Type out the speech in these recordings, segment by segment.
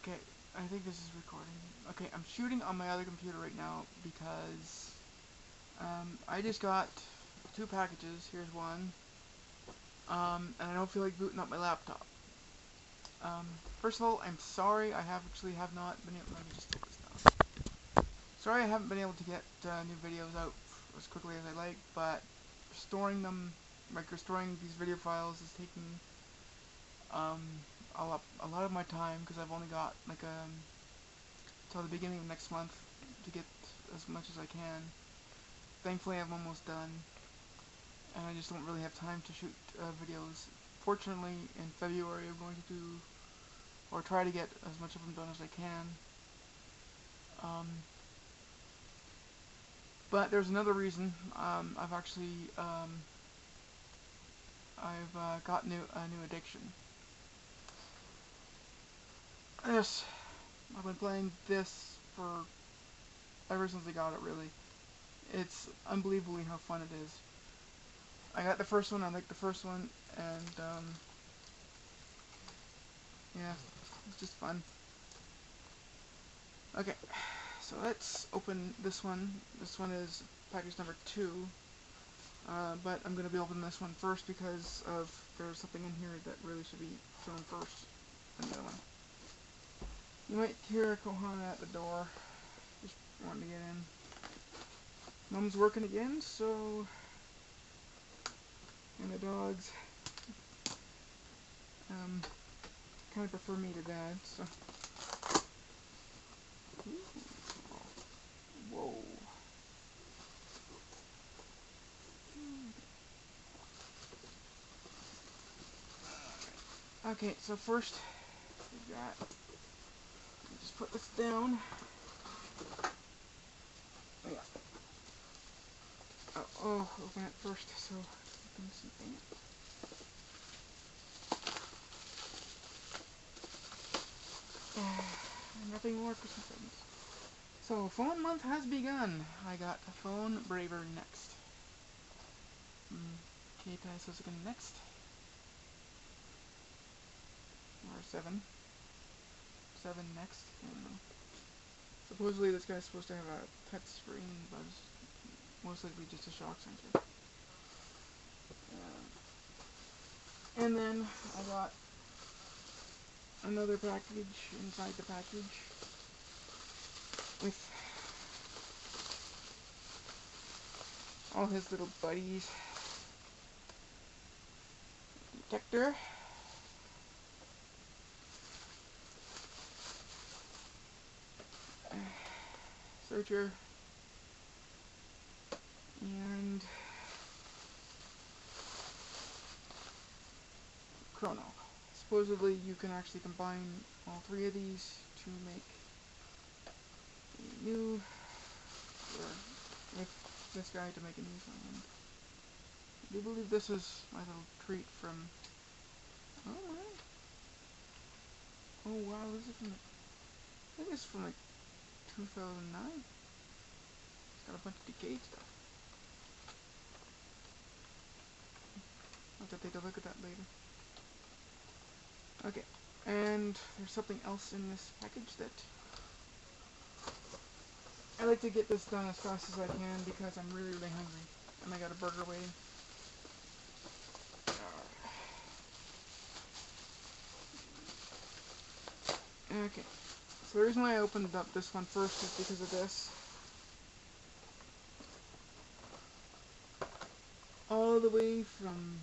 Okay, I think this is recording. Okay, I'm shooting on my other computer right now because I just got 2 packages. Here's one. And I don't feel like booting up my laptop. First of all, I'm sorry I have not been able. Let me just take this down. Sorry I haven't been able to get new videos out as quickly as I like, but storing them, like restoring these video files, is taking a lot of my time because I've only got like till the beginning of next month to get as much as I can. Thankfully, I'm almost done, and I just don't really have time to shoot videos. Fortunately, in February, I'm going to do, or try to get as much of them done as I can. But there's another reason. I've actually got a new addiction. I've been playing this for ever since I got it, really. It's unbelievably how fun it is. I got the first one, I liked the first one, and yeah, it's just fun. Okay, so let's open this one. This one is package number 2, but I'm going to be opening this one first because there's something in here that really should be shown first than the other one. You might hear Kohana at the door, just wanting to get in. Mom's working again, so, and the dogs kind of prefer me to Dad, so. Whoa. Okay, so first we got, just put this down. Oh, yeah. Oh, open it first, so open something. Nothing more Christmas presents. So, phone month has begun. I got a phone Braver next. K-Tai Suzuki next. Or 7. 7 next. I don't know. Supposedly this guy's supposed to have a touch screen, but it's most likely just a shock sensor. And then I got another package inside the package with all his little buddies. Detector. Searcher. And chrono. Supposedly you can actually combine all 3 of these to make a new, or with this guy to make a new phone. I do believe this is my little treat from, oh wow, oh wow, this is from, I think this is from like 2009. It's got a bunch of decayed stuff. I'll have to take a look at that later. Okay, and there's something else in this package that I like to get this done as fast as I can because I'm really, really hungry, and I got a burger waiting. Okay, so the reason why I opened up this one first is because of this. All the way from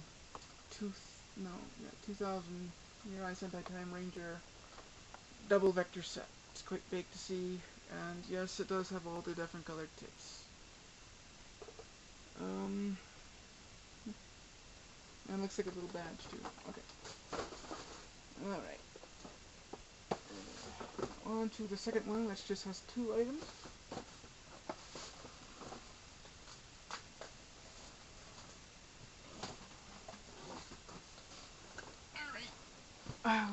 2000, KS7 Timeranger double vector set. It's quite big to see, and yes, it does have all the different colored tips. And it looks like a little badge too. Okay. Alright. On to the second one, which just has 2 items.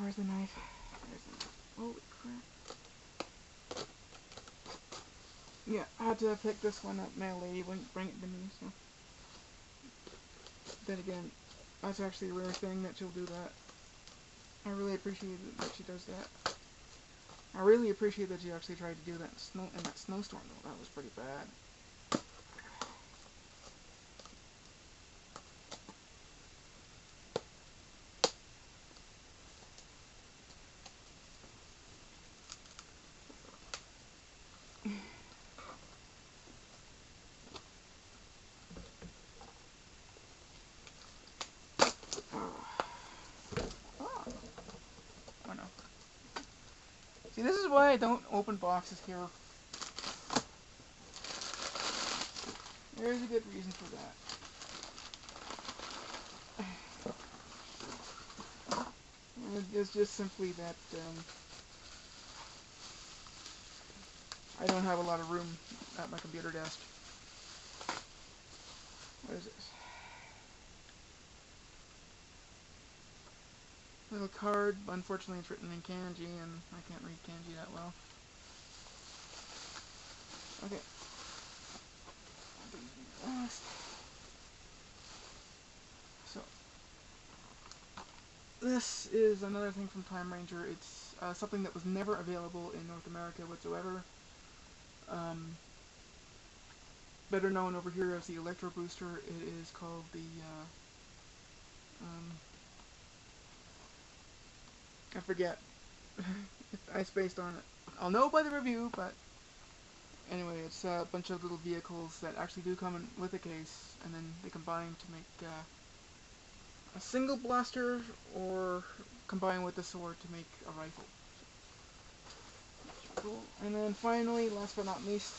Where's the knife? There's the knife. Holy crap. Yeah, I had to pick this one up. My lady wouldn't bring it to me, so. Then again, that's actually a rare thing that she'll do that. I really appreciate it that she does that. I really appreciate that you actually tried to do that in that snowstorm, though. That was pretty bad. Oh no. See, this is why I don't open boxes here. There's a good reason for that. It's just simply that I don't have a lot of room at my computer desk. What is this? Little card. Unfortunately, it's written in kanji, and I can't read kanji that well. Okay. So, this is another thing from Timeranger. It's something that was never available in North America whatsoever. Better known over here as the Electro Booster. It is called the I forget. I spaced on it. I'll know by the review, but anyway, it's a bunch of little vehicles that actually do come in with a case, and then they combine to make a single blaster, or combine with the sword to make a rifle. Cool. And then finally, last but not least,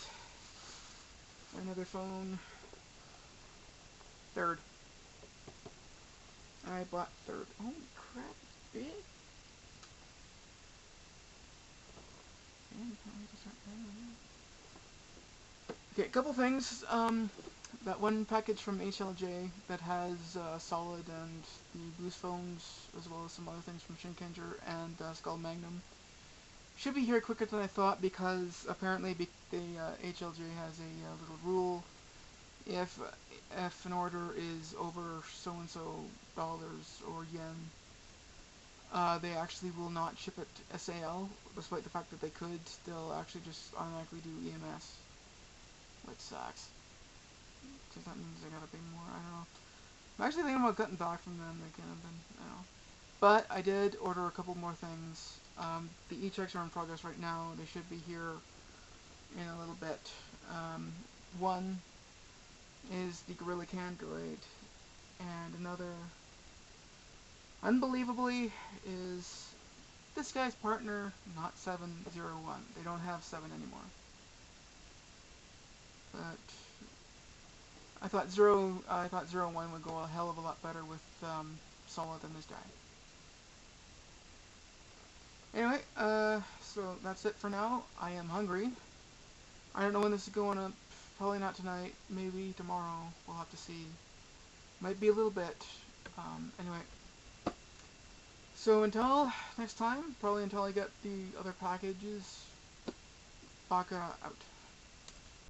another phone. Third. I bought third. Holy crap, it's big. Okay, a couple things. That one package from HLJ that has Solid and the boost phones, as well as some other things from Shinkenger and Skull Magnum, should be here quicker than I thought, because apparently the HLJ has a little rule. If an order is over so-and-so dollars or yen, they actually will not ship it SAL, despite the fact that they could. They'll actually just automatically do EMS, which sucks. Because that means I gotta pay more. I don't know. I'm actually thinking about cutting back from them again, but I don't know. But I did order a couple more things. The e-checks are in progress right now. They should be here in a little bit. One is the Gorilla Candroid, and another, unbelievably, is this guy's partner, not 701. They don't have 7 anymore. But I thought 01 would go a hell of a lot better with Solid than this guy. Anyway, so that's it for now. I am hungry. I don't know when this is going up. Probably not tonight. Maybe tomorrow. We'll have to see. Might be a little bit. Anyway. So until next time, probably until I get the other packages, Baka out.